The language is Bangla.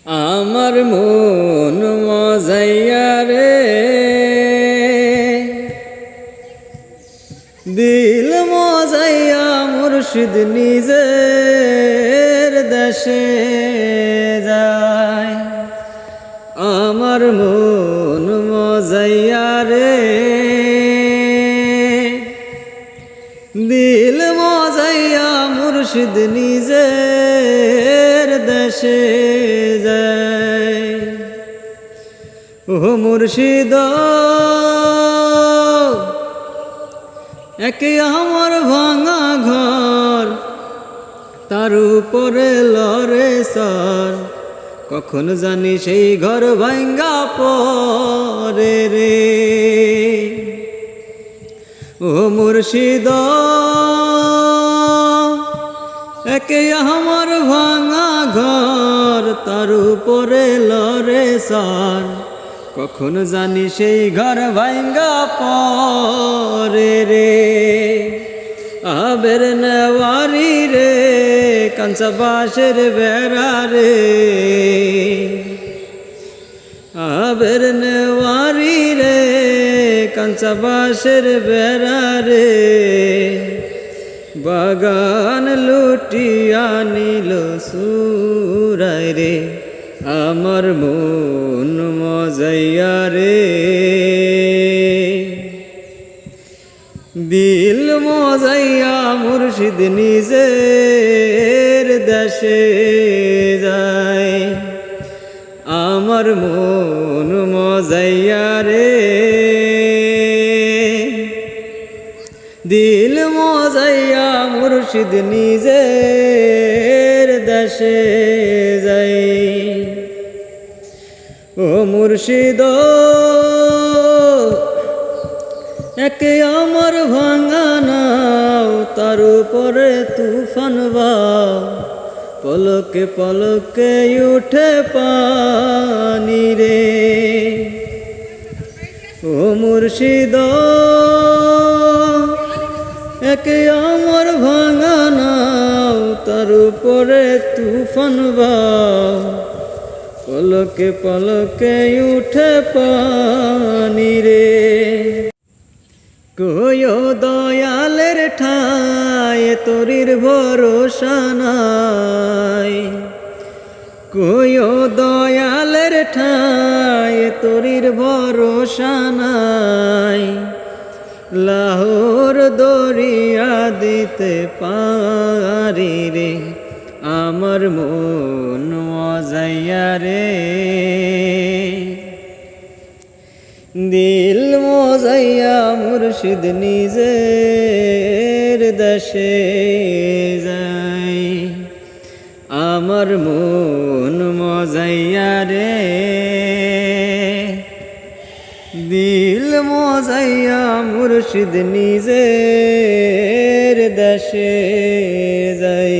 আমার মন মজাইয়া রে, দিল মজাইয়া মুর্শিদ নিজের দেশে যায়। আমার মন মজাইয়া রে, দিল মজাইয়া মুর্শিদ নিজের দেশে যায়। ও মুর্শিদ একে আমার ভাঙা ঘর, তার উপরে লরে সর, কখন জানি সেই ঘর ভাঙ্গা পরে রে। ও মুর্শিদ একে আমার ভাঙা ঘর, তার উপরে লরে সর, কখন জানি সেই ঘর ভাঙ্গা পরে রে। আবের নেওয়ারি রে, কাঁচা বাঁশের বেড়া রে, আবের নেওয়ারি রে, কাঁচা বাঁশের বেড়া রে, বাগান লুটিয়া নিল সুরায় রে। আমার মন মজাইয়া রে, দিল মজাইয়া মুর্শিদ নিজের দেশে যায়। আমার মন মজাইয়া রে, দিল মজাইয়া মুর্শিদ নিজের দেশে যায়। ও মুর্শিদ একে আমার ভাঙা নাও, তার উপরে তুফান বাও, পলকে পলকে উঠে পানি রে। ও মুর্শিদ একে আমার ভাঙা নাও, তার উপরে তুফান বাও, পলকে পলকে উঠে পানি রে। কয়ো দয়ালের ঠায় তোরির ভরসা নাই, কয়ো দয়ালের ঠায় তোরির ভরসা নাই, লাহোর দরিয়া দিতে পারি রে। আমার মন মজাইয়া রে, দিল মজাইয়া মুর্শিদ নিজের দেশে যায়। আমার মন মজাইয়া রে, দিল মজাইয়া মুর্শিদ নিজের দেশে যায়।